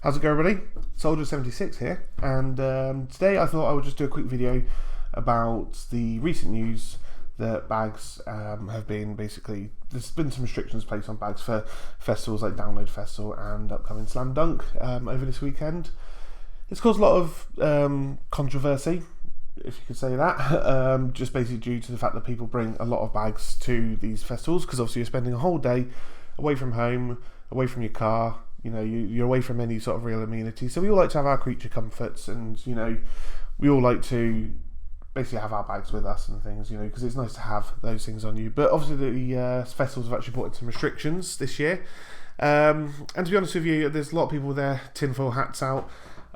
How's it going, everybody? Soldier76 here, and today I thought I would just do a quick video about the recent news that bags have been there's been some restrictions placed on bags for festivals like Download Festival and upcoming Slam Dunk over this weekend. It's caused a lot of controversy, if you could say that, just basically due to the fact that people bring a lot of bags to these festivals, because obviously you're spending a whole day away from home, away from your car. You know, you're away from any sort of real amenity. So we all like to have our creature comforts, and we all like to basically have our bags with us and things, because it's nice to have those things on you. But obviously the festivals have actually brought in some restrictions this year. And to be honest with you, there's a lot of people with their tinfoil hats out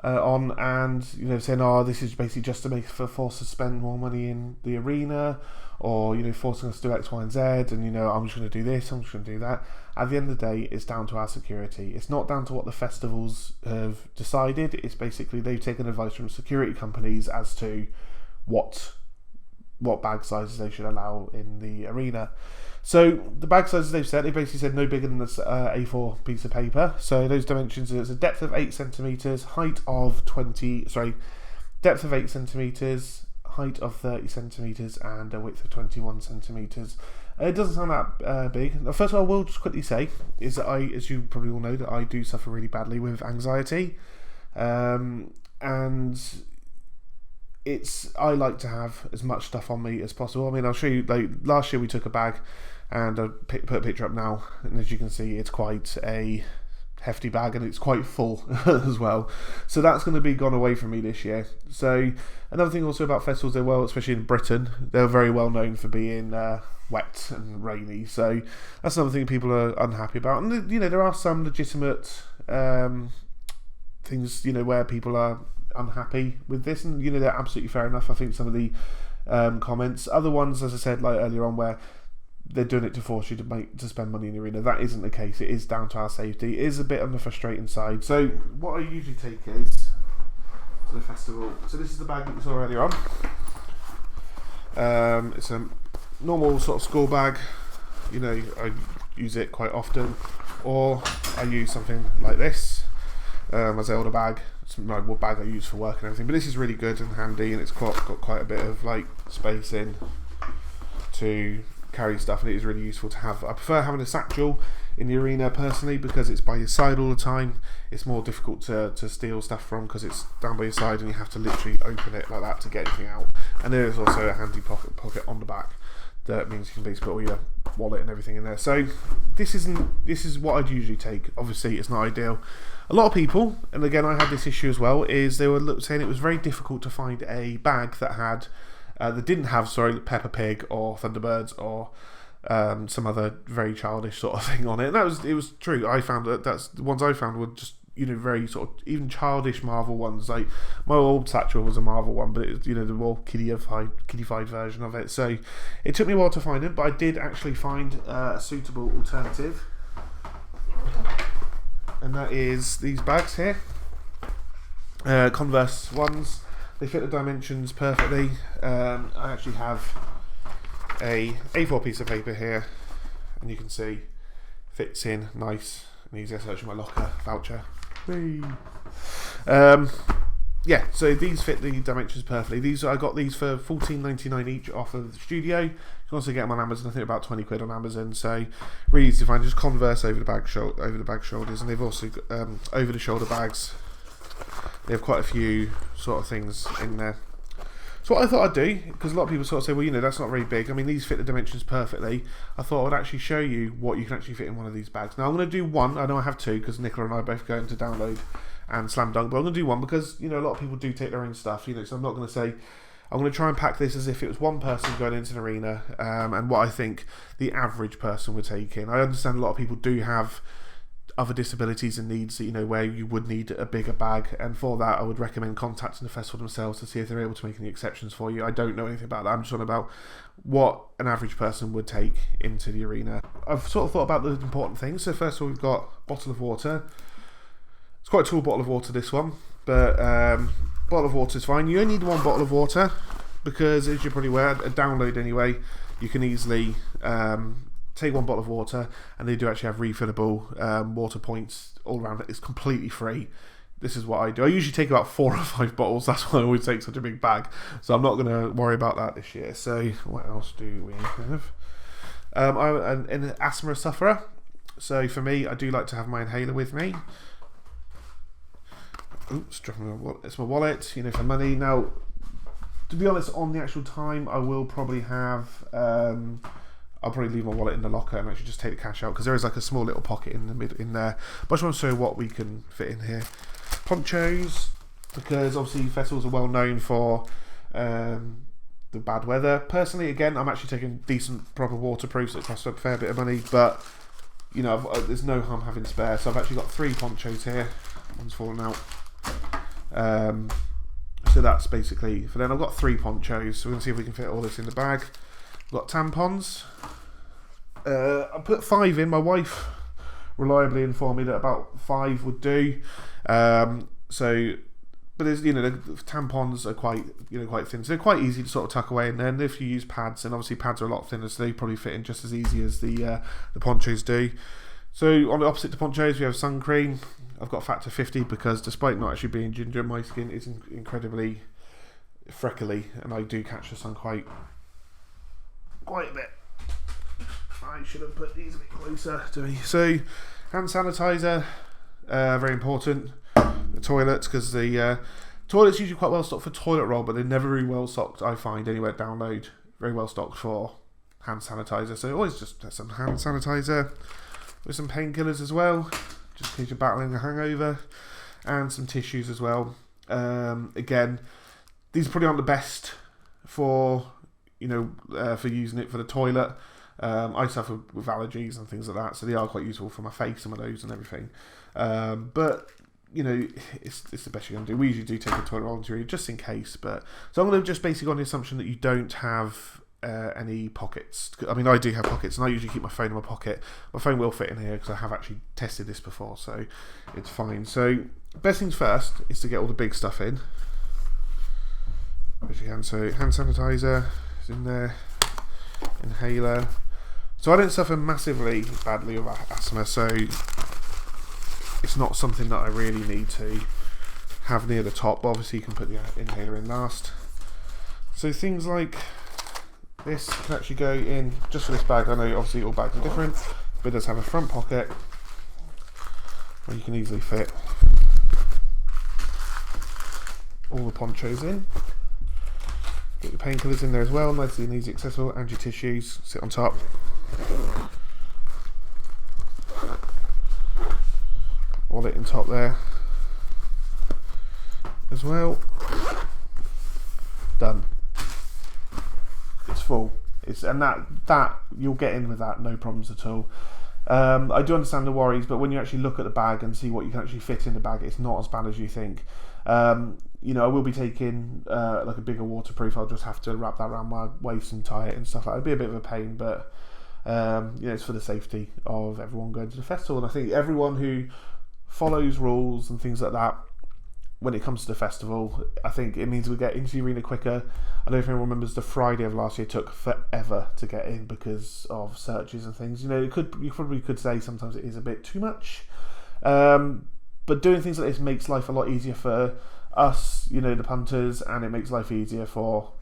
on, and saying, "Oh, this is basically just to force us to spend more money in the arena, or forcing us to do X, Y, and Z, and I'm just going to do this, I'm just going to do that." At the end of the day, it's down to our security. It's not down to what the festivals have decided. It's basically they've taken advice from security companies as to what bag sizes they should allow in the arena. So the bag sizes they basically said no bigger than this A4 piece of paper. So those dimensions, it's a depth of 8 centimeters, depth of 8 centimeters, height of 30 centimeters, and a width of 21 centimeters. It doesn't sound that big. First of all, I will just quickly say is that as you probably all know, that I do suffer really badly with anxiety, and I like to have as much stuff on me as possible. I mean, I'll show you. Like last year, we took a bag, and I put a picture up now, and as you can see, it's quite a hefty bag, and it's quite full as well. So that's going to be gone away from me this year. So another thing also about festivals, especially in Britain, they're very well known for being wet and rainy. So that's another thing people are unhappy about. And there are some legitimate things where people are unhappy with this, and they're absolutely fair enough. I think some of the comments, other ones, as I said like earlier on, where they're doing it to force you to spend money in the arena. That isn't the case. It is down to our safety. It is a bit on the frustrating side. So what I usually take is to the festival. So this is the bag that we saw earlier on. It's a normal sort of school bag. I use it quite often, or I use something like this as an older bag. It's my bag I use for work and everything. But this is really good and handy, and it's got quite a bit of space in to carry stuff, and it is really useful to have. I prefer having a satchel in the arena personally, because it's by your side all the time. It's more difficult to steal stuff from, because it's down by your side and you have to literally open it like that to get anything out. And there is also a handy pocket on the back that means you can basically put all your wallet and everything in there. So this is what I'd usually take. Obviously it's not ideal. A lot of people, and again I had this issue as well, is they were saying it was very difficult to find a bag that didn't have Peppa Pig or Thunderbirds or some other very childish sort of thing on it. And it was true. I found that's the ones I found were just very sort of even childish Marvel ones. Like my old satchel was a Marvel one, but it was the more kiddified version of it. So it took me a while to find it, but I did actually find a suitable alternative, and that is these bags here, Converse ones. They fit the dimensions perfectly. I actually have a A4 piece of paper here, and you can see fits in nice and easy. That's actually my locker voucher. Yeah, so these fit the dimensions perfectly. I got these for $14.99 each off of the studio. You can also get them on Amazon. I think about 20 quid on Amazon. So really easy to find. Just Converse over the bag shoulders, and they've also got over the shoulder bags. They have quite a few sort of things in there. So what I thought I'd do, because a lot of people sort of say, well, that's not very big. I mean, these fit the dimensions perfectly. I thought I would actually show you what you can actually fit in one of these bags. Now I'm going to do one. I know I have two, because Nicola and I both go into Download and Slam Dunk, but I'm going to do one because a lot of people do take their own stuff. So I'm not going to say. I'm going to try and pack this as if it was one person going into an arena, and what I think the average person would take in. I understand a lot of people do have other disabilities and needs that where you would need a bigger bag, and for that I would recommend contacting the festival themselves to see if they're able to make any exceptions for you. I don't know anything about that. I'm just on about what an average person would take into the arena. I've sort of thought about the important things. So first of all, we've got a bottle of water. It's quite a tall bottle of water, this one, but bottle of water is fine. You only need one bottle of water because, as you're probably aware, a Download anyway, you can easily take one bottle of water, and they do actually have refillable water points all around it. It's completely free. this is what I do. I usually take about 4 or 5 bottles. That's why I always take such a big bag. So I'm not going to worry about that this year. So what else do we have? I'm an asthma sufferer. So for me, I do like to have my inhaler with me. Oops, it's my wallet, you know, for money. Now, to be honest, on the actual time, I will probably have... I'll probably leave my wallet in the locker and actually just take the cash out, because there is like a small little pocket in the mid in there. But I just want to show what we can fit in here. Ponchos, because obviously festivals are well known for the bad weather. Personally, again, I'm actually taking decent, proper waterproofs that cost a fair bit of money, but you know, there's no harm having spare. So I've actually got 3 ponchos here. One's fallen out. So that's basically for then. I've got 3 ponchos, so we're gonna see if we can fit all this in the bag. I've got tampons. I put 5 in. My wife reliably informed me that about 5 would do. But there's, you know, the tampons are quite thin, so they're quite easy to sort of tuck away. And then if you use pads, and obviously pads are a lot thinner, so they probably fit in just as easy as the ponchos do. So on the opposite to ponchos, we have sun cream. I've got factor 50 because despite not actually being ginger, my skin is incredibly freckly, and I do catch the sun quite a bit. I should have put these a bit closer to me. So, hand sanitizer, very important. The toilets, because the toilets usually quite well stocked for toilet roll, but they're never very well stocked, I find, anywhere download. Very well stocked for hand sanitizer. So always just put some hand sanitizer with some painkillers as well, just in case you're battling a hangover, and some tissues as well. Again, these probably aren't the best for, you know, for using it for the toilet. I suffer with allergies and things like that, so they are quite useful for my face and my nose and everything. But you know, it's the best you're gonna do. We usually do take a toilet roll into you just in case. But so I'm gonna just basically on the assumption that you don't have any pockets. I mean, I do have pockets, and I usually keep my phone in my pocket. My phone will fit in here because I have actually tested this before, so it's fine. So best things first is to get all the big stuff in, as you can. So hand sanitizer is in there, inhaler. So I don't suffer massively badly with asthma, so it's not something that I really need to have near the top. But obviously you can put the inhaler in last. So things like this can actually go in just for this bag. I know obviously all bags are different, but it does have a front pocket where you can easily fit all the ponchos in. Get your painkillers in there as well, nicely and easy accessible, and your tissues sit on top. Wallet in top there as well. Done. It's full. And that you'll get in with that, no problems at all. I do understand the worries, but when you actually look at the bag and see what you can actually fit in the bag, it's not as bad as you think. You know, I will be taking like a bigger waterproof. I'll just have to wrap that around my waist and tie it and stuff like that. It'd be a bit of a pain, but you know, it's for the safety of everyone going to the festival. And I think everyone who follows rules and things like that when it comes to the festival, I think it means we get into the arena quicker. I don't know if anyone remembers the Friday of last year took forever to get in because of searches and things. You know, you probably could say sometimes it is a bit too much. But doing things like this makes life a lot easier for us, you know, the punters, and it makes life easier for,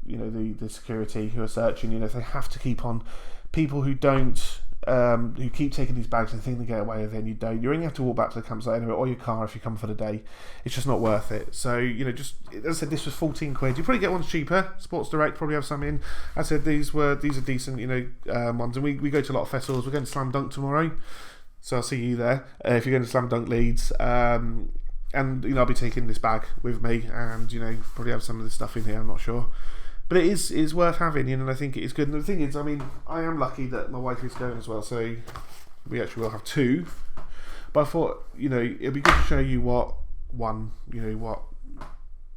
you know, the security who are searching. You know, if they have to keep on people who don't, who keep taking these bags and think they get away with it, and you don't. You're only have to walk back to the campsite anyway, or your car if you come for the day. It's just not worth it. So, you know, just as I said, this was 14 quid. You probably get ones cheaper. Sports Direct probably have some in. As I said, these are decent, you know, ones. And we go to a lot of festivals. We're going to Slam Dunk tomorrow, so I'll see you there if you're going to Slam Dunk Leeds. And you know, I'll be taking this bag with me, and you know, probably have some of this stuff in here. I'm not sure. But it is worth having, you know, and I think it is good. And the thing is, I mean, I am lucky that my wife is going as well, so we actually will have 2. But I thought, you know, it'd be good to show you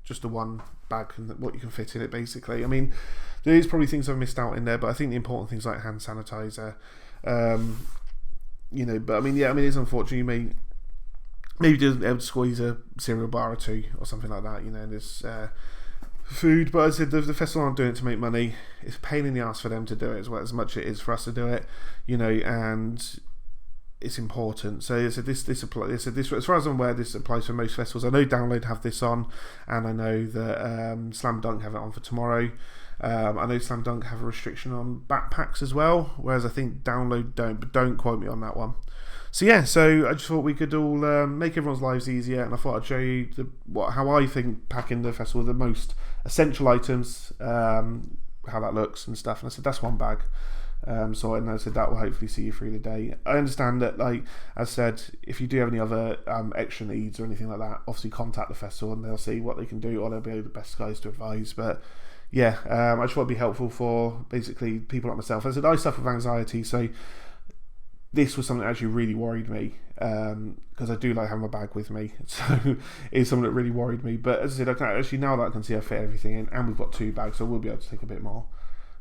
just the one bag and what you can fit in it, basically. I mean, there is probably things I've missed out in there, but I think the important things like hand sanitizer, you know, but I mean, yeah, I mean, it's unfortunate. You may maybe just be able to squeeze a cereal bar or 2 or something like that, you know, there's food. But as I said, the festival aren't doing it to make money. It's a pain in the ass for them to do it as well, as much as it is for us to do it, you know. And it's important. So this applies. As far as I'm aware, this applies for most festivals. I know Download have this on, and I know that Slam Dunk have it on for tomorrow. I know Slam Dunk have a restriction on backpacks as well, whereas I think Download don't. But don't quote me on that one. So yeah, so I just thought we could all make everyone's lives easier, and I thought I'd show you how I think packing the festival, the most essential items, how that looks and stuff. And I said that's one bag. So I said that will hopefully see you through the day. I understand that, like I said, if you do have any other extra needs or anything like that, obviously contact the festival and they'll see what they can do, or they'll be the best guys to advise. But yeah, I just want to be helpful for basically people like myself. As I said, I suffer with anxiety, so this was something that actually really worried me, because I do like having my bag with me, so it's something that really worried me. But as I said, I can actually, now that I can see I fit everything in, and we've got 2 bags, so we'll be able to take a bit more.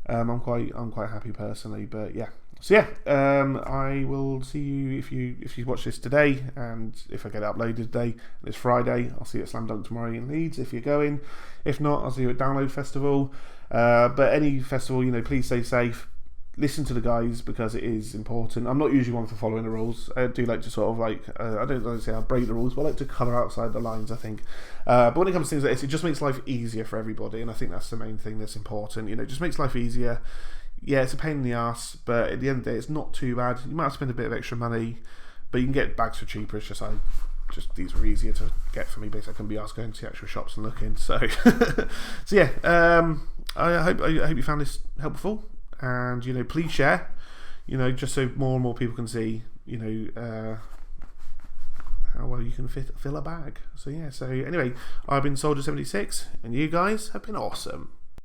I'm quite happy personally, but yeah. So yeah, I will see you if you watch this today, and if I get it uploaded today, and it's Friday, I'll see you at Slam Dunk tomorrow in Leeds if you're going. If not, I'll see you at Download Festival. But any festival, please stay safe. Listen to the guys, because it is important. I'm not usually one for following the rules. I do like to sort of I don't like to say I break the rules, but I like to colour outside the lines, I think. But when it comes to things like this, it just makes life easier for everybody, and I think that's the main thing that's important. It just makes life easier. Yeah, it's a pain in the ass, but at the end of the day, it's not too bad. You might have to spend a bit of extra money, but you can get bags for cheaper. It's just these were easier to get for me. Basically, I can be asked going to the actual shops and looking. So, so yeah, I hope you found this helpful. And please share, just so more and more people can see, how well you can fill a bag. So yeah, so anyway, I've been Soldier 76, and you guys have been awesome.